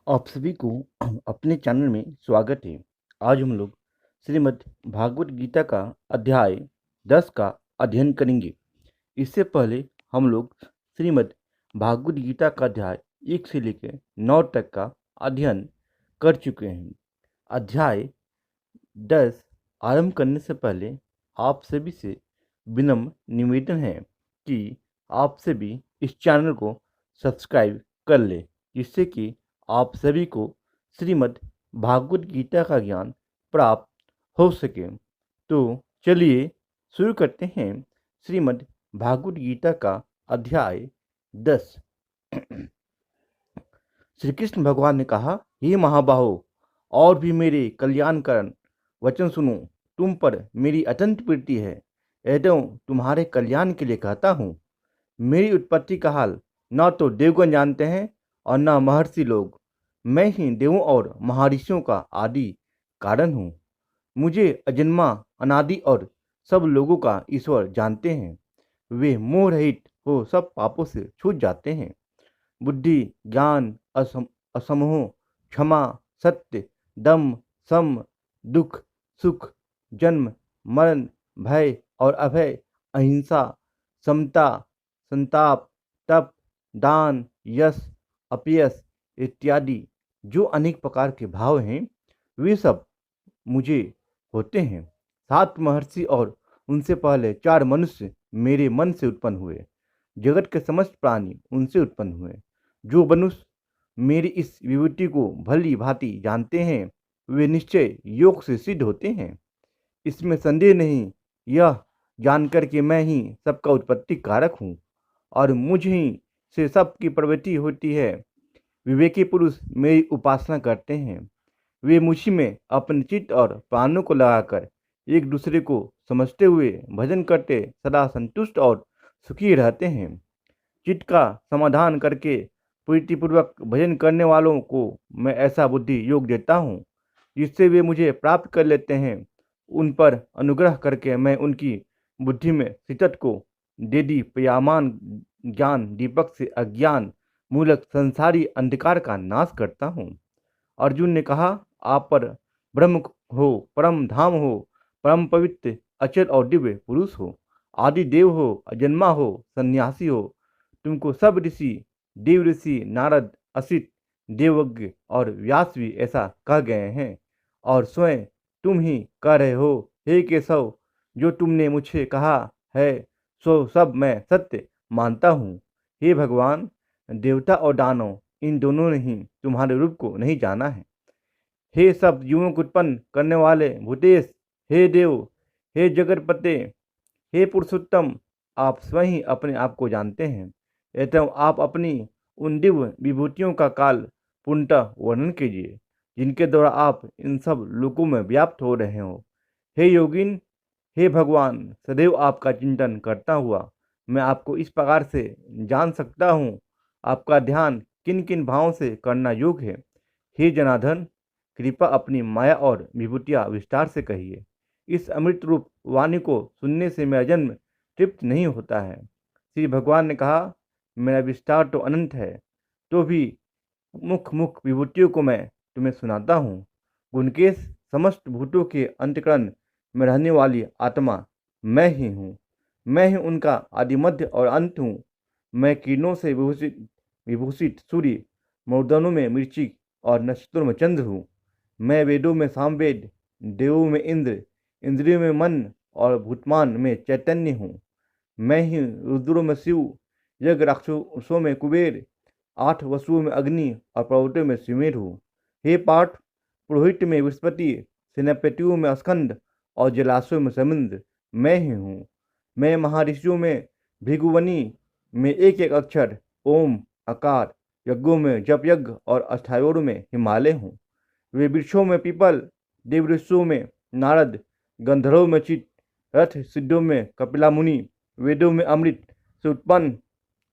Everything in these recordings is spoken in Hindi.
आप सभी को अपने चैनल में स्वागत है। आज हम लोग श्रीमद् भागवत गीता का अध्याय 10 का अध्ययन करेंगे। इससे पहले हम लोग श्रीमद् भागवत गीता का अध्याय 1 से लेकर 9 तक का अध्ययन कर चुके हैं। अध्याय 10 आरंभ करने से पहले आप सभी से विनम्र निवेदन है कि आप सभी इस चैनल को सब्सक्राइब कर ले, जिससे कि आप सभी को श्रीमद् भागवत गीता का ज्ञान प्राप्त हो सके। तो चलिए शुरू करते हैं श्रीमद् भागवत गीता का अध्याय 10। श्री कृष्ण भगवान ने कहा, हे महाबाहो, और भी मेरे कल्याणकरण वचन सुनो। तुम पर मेरी अत्यंत प्रीति है, एवं तुम्हारे कल्याण के लिए कहता हूँ। मेरी उत्पत्ति का हाल न तो देवगण जानते हैं और न महर्षि लोग। मैं ही देवों और महर्षियों का आदि कारण हूँ। मुझे अजन्मा, अनादि और सब लोगों का ईश्वर जानते हैं। वे मोह रहित हो सब पापों से छूट जाते हैं। बुद्धि, ज्ञान, असमोह, क्षमा, सत्य, दम, सम, दुख, सुख, जन्म, मरण, भय और अभय, अहिंसा, समता, संताप, तप, दान, यश, अपयश इत्यादि जो अनेक प्रकार के भाव हैं, वे सब मुझे होते हैं। 7 महर्षि और उनसे पहले 4 मनुष्य मेरे मन से उत्पन्न हुए। जगत के समस्त प्राणी उनसे उत्पन्न हुए। जो मनुष्य मेरी इस विभूति को भली भांति जानते हैं, वे निश्चय योग से सिद्ध होते हैं। इसमें संदेह नहीं, यह जानकर कि मैं ही सबका उत्पत्ति कारक हूँ और मुझ ही से सबकी प्रवृत्ति होती है। विवेकी पुरुष मेरी उपासना करते हैं। वे मुझी में अपने चित्त और प्राणों को लगाकर एक दूसरे को समझते हुए भजन करते सदा संतुष्ट और सुखी रहते हैं। चित्त का समाधान करके प्रीतिपूर्वक भजन करने वालों को मैं ऐसा बुद्धि योग देता हूँ, जिससे वे मुझे प्राप्त कर लेते हैं। उन पर अनुग्रह करके मैं उनकी बुद्धि में सिटत को देदीप्यमान ज्ञान दीपक से अज्ञान मूलक संसारी अंधकार का नाश करता हूँ। अर्जुन ने कहा, आप पर ब्रह्म हो, परम धाम हो, परम पवित्र, अचल और दिव्य पुरुष हो, आदि देव हो, अजन्मा हो, सन्यासी हो। तुमको सब ऋषि, देव ऋषि, नारद, असित, देवज्ञ और व्यास भी ऐसा कह गए हैं, और स्वयं तुम ही कह रहे हो। हे केशव, जो तुमने मुझे कहा है सो सब मैं सत्य मानता हूँ। हे भगवान, देवता और दानव इन दोनों ने ही तुम्हारे रूप को नहीं जाना है। हे सब जीवों को उत्पन्न करने वाले भूतेश, हे देव, हे जगतपते, हे पुरुषोत्तम, आप स्वयं ही अपने आप को जानते हैं। एवं आप अपनी उन दिव्य विभूतियों का काल पूर्णतः वर्णन कीजिए, जिनके द्वारा आप इन सब लोकों में व्याप्त हो रहे हो। हे योगिन, हे भगवान, सदैव आपका चिंतन करता हुआ मैं आपको इस प्रकार से जान सकता हूँ। आपका ध्यान किन किन भावों से करना योग्य है। हे जनार्दन, कृपा अपनी माया और विभूतियाँ विस्तार से कहिए। इस अमृत रूप वाणी को सुनने से मेरा जन्म तृप्त नहीं होता है। श्री भगवान ने कहा, मेरा विस्तार तो अनंत है, तो भी मुख मुख विभूतियों को मैं तुम्हें सुनाता हूँ। गुणकेश, समस्त भूतों के अंतकरण में रहने वाली आत्मा मैं ही हूँ। मैं ही उनका आदि मध्य और अंत हूँ। मैं किरणों से विभूषित विभूषित सूर्य, मूर्धनों में मृचिक और नक्षत्रों में चंद्र हूँ। मैं वेदों में सामवेद, देवों में इंद्र, इंद्रियों में मन और भूतमान में चैतन्य हूँ। मैं ही रुद्रों में शिव, यज्ञ राक्षसों में कुबेर, 8 वसुओं में अग्नि और पर्वतों में सुमेर हूँ। हे पार्थ, पुरोहित में बृहस्पति, सेनापतियों में स्कंद और जलाशयों में समुद्र मैं ही हूँ। मैं महर्षियों में भृगुवनी में एक एक अक्षर ओम आकार, यज्ञों में जप यज्ञ और अष्टावरों में हिमालय हूँ। वे वृक्षों में पीपल, देवऋषियों में नारद, गंधर्वों में चित, रथ सिद्धों में कपिला मुनि, वेदों में अमृत से उत्पन्न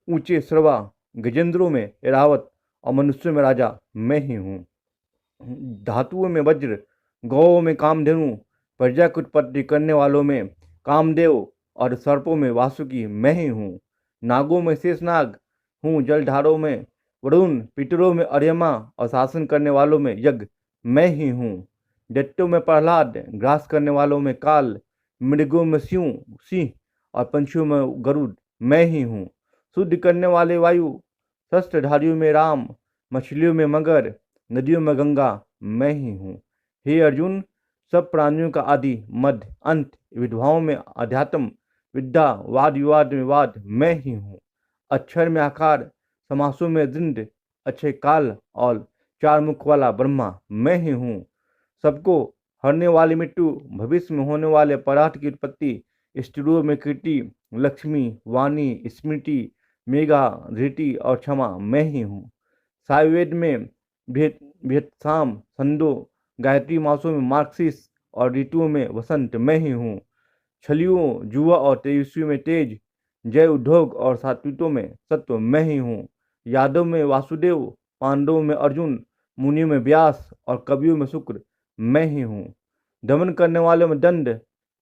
ऊंचे श्रवा, गजेंद्रों में एरावत और मनुष्यों में राजा मैं ही हूँ। धातुओं में वज्र, गौओं में कामधेनु, प्रजा की उत्पत्ति करने वालों में कामदेव और सर्पों में वासुकी मैं ही हूँ। नागों में शेषनाग हूँ, जलधारों में वरुण, पितरों में अर्यमा और शासन करने वालों में यज्ञ मैं ही हूँ। दैत्यों में प्रहलाद, ग्रास करने वालों में काल, मृगों में सिंह और पंछियों में गरुड़ मैं ही हूँ। शुद्ध करने वाले वायु, शस्त्रधारियों में राम, मछलियों में मगर, नदियों में गंगा मैं ही हूँ। हे अर्जुन, सब प्राणियों का आदि मध्य अंत, विधवाओं में अध्यात्म, विद्या वाद विवाद में वाद मैं ही हूँ। अक्षर में आकार, समासों में दृंद, अच्छे काल और चार मुख वाला ब्रह्मा मैं ही हूँ। सबको हरने वाली मृत्यु, भविष्य में होने वाले पराठ की उत्पत्ति, स्त्रियों में कीर्ति, लक्ष्मी, वाणी, स्मृति, मेघा, धृति और क्षमा मैं ही हूँ। सायवेद में भेदसाम, संदो, गायत्री मासों में मार्क्सिस और ऋतुओं में वसंत मैं ही हूँ। छलियों, जुआ और तेजस्वी में तेज, जय उद्योग और सात्विकों में सत्व मैं ही हूँ। यादव में वासुदेव, पांडवों में अर्जुन, मुनियों में व्यास और कवियों में शुक्र मैं ही हूँ। दमन करने वालों में दंड,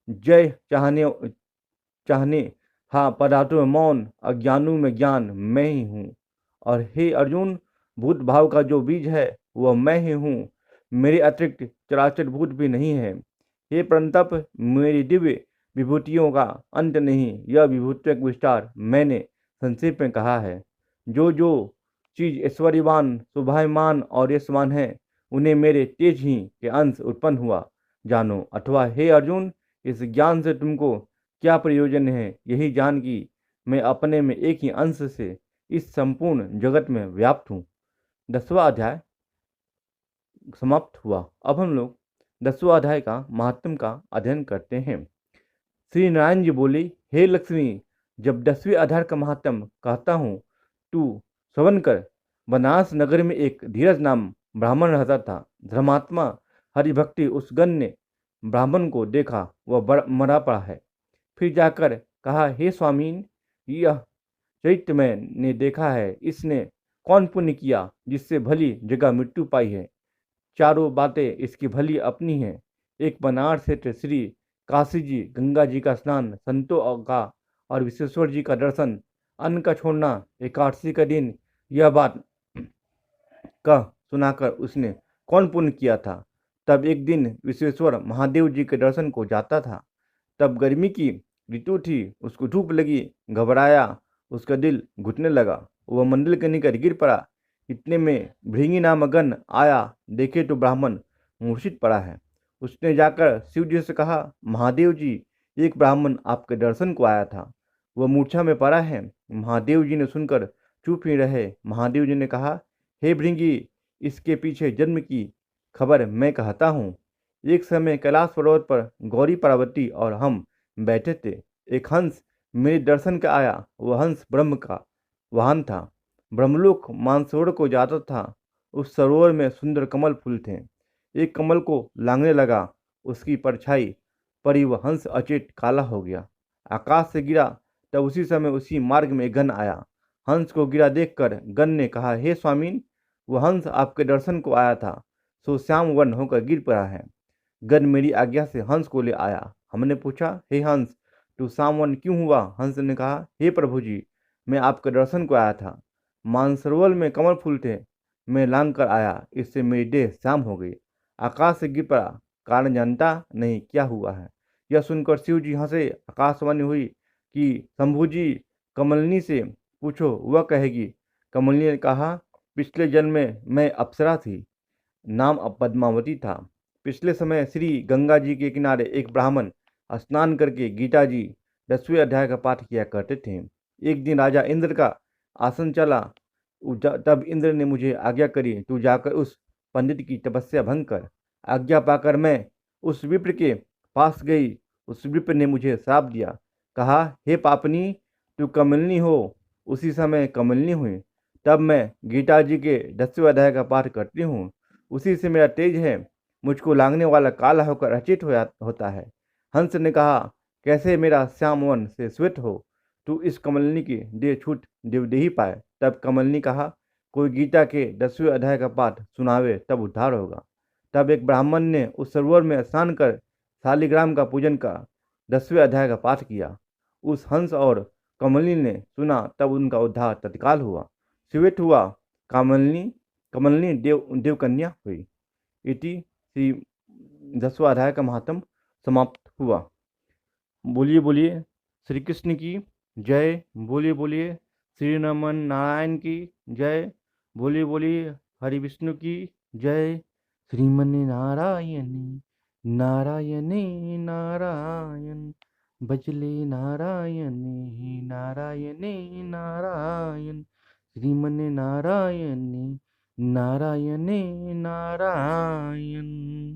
जय चाहने हाँ पदार्थों में मौन, अज्ञानों में ज्ञान मैं ही हूँ। और हे अर्जुन, भूत भाव का जो बीज है वह मैं ही हूँ। मेरे अतिरिक्त चराचर भूत भी नहीं है। हे परंतप, मेरी दिव्य विभूतियों का अंत नहीं। यह विभूतियों का विस्तार मैंने संक्षेप में कहा है। जो जो चीज ऐश्वर्यवान, शोभायमान और यशमान है, उन्हें मेरे तेज ही के अंश उत्पन्न हुआ जानो। अथवा हे अर्जुन, इस ज्ञान से तुमको क्या प्रयोजन है? यही जान कि मैं अपने में एक ही अंश से इस संपूर्ण जगत में व्याप्त हूँ। 10वां अध्याय समाप्त हुआ। अब हम लोग 10वां अध्याय का महात्म का अध्ययन करते हैं। श्री नारायण जी बोले, हे लक्ष्मी, जब 10वें अध्याय का महात्म कहता हूँ, तू श्रवण कर। बनारस नगर में एक धीरज नाम ब्राह्मण रहता था। धर्मात्मा हरिभक्ति उस गण्य ब्राह्मण को देखा, वह मरा पड़ा है। फिर जाकर कहा, हे स्वामीन, यह चरित्र मैंने देखा है। इसने कौन पुण्य किया जिससे भली जगह मृत्यु पाई है? चारों बातें इसकी भली अपनी हैं। एक बनारस क्षेत्र, श्री काशी जी, गंगा जी का स्नान, संतों का और विश्वेश्वर जी का दर्शन, अन्न का छोड़ना, एकादशी का दिन, यह बात कह सुनाकर उसने कौन पुण्य किया था। तब एक दिन विश्वेश्वर महादेव जी के दर्शन को जाता था। तब गर्मी की ऋतु थी, उसको धूप लगी, घबराया, उसका दिल घुटने लगा, वह मंदिर के निकट गिर पड़ा। इतने में भृंगी नामक गण आया, देखे तो ब्राह्मण मूर्छित पड़ा है। उसने जाकर शिव जी से कहा, महादेव जी, एक ब्राह्मण आपके दर्शन को आया था, वह मूर्छा में पड़ा है। महादेव जी ने सुनकर चुप ही रहे। महादेव जी ने कहा, हे भृंगी, इसके पीछे जन्म की खबर मैं कहता हूँ। एक समय कैलाश पर्वत पर गौरी पार्वती और हम बैठे थे। एक हंस मेरे दर्शन का आया। वह हंस ब्रह्म का वाहन था। ब्रह्मलोक मानसरोवर को जाता था। उस सरोवर में सुंदर कमल फूल थे। एक कमल को लांघने लगा, उसकी परछाई पड़ी, वह हंस अचेत काला हो गया, आकाश से गिरा। तब उसी समय उसी मार्ग में गण आया। हंस को गिरा देखकर गण ने कहा, हे स्वामीन, वह हंस आपके दर्शन को आया था, सो श्याम वर्ण होकर गिर पड़ा है। गण मेरी आज्ञा से हंस को ले आया। हमने पूछा, हे हंस, तू श्यामवन क्यों हुआ? हंस ने कहा, हे प्रभु जी, मैं आपके दर्शन को आया था। मानसरोवर में कमल फूल थे, मैं लांग कर आया, इससे मेरी देह श्याम हो गई, आकाश से गिर पड़ा, कारण जानता नहीं क्या हुआ है। यह सुनकर शिव जी हंसे। आकाशवाणी हुई कि शंभु जी, कमलनी से पूछो, वह कहेगी। कमलनी ने कहा, पिछले जन्म में मैं अप्सरा थी, नाम पद्मावती था। पिछले समय श्री गंगा जी के किनारे एक ब्राह्मण स्नान करके गीता जी 10वें अध्याय का पाठ किया करते थे। एक दिन राजा इंद्र का आसन चला। तब इंद्र ने मुझे आज्ञा करी, तू जाकर उस पंडित की तपस्या भंग कर। आज्ञा पाकर मैं उस विप्र के पास गई। उस विप्र ने मुझे श्राप दिया, कहा, हे पापनी, तू कमलनी हो। उसी समय कमलनी हुई। तब मैं गीता जी के 10वें अध्याय का पाठ करती हूँ। उसी से मेरा तेज है, मुझको लांघने वाला काला होकर अचेत होता है। हंस ने कहा, कैसे मेरा श्याम वन से श्वेत हो? तू इस कमलनी की देह छूट देवदेही पाए। तब कमलनी कहा, कोई गीता के 10वें अध्याय का पाठ सुनावे, तब उद्धार होगा। तब एक ब्राह्मण ने उस सरोवर में स्नान कर शालिग्राम का पूजन का 10वें अध्याय का पाठ किया। उस हंस और कमलिनी ने सुना, तब उनका उद्धार तत्काल हुआ, श्वेत हुआ। कमलनी कमलनी देवकन्या हुई। इति श्री 10वां अध्याय का महात्म समाप्त हुआ। बोलिए बोलिए श्री कृष्ण की जय। बोलिए बोलिए श्री रमन नारायण की जय। बोलिए बोलिए हरि विष्णु की जय। श्रीमन नारायण नारायण नारायण बजले नारायण नारायण नारायण श्रीमन नारायण नारायण नारायण।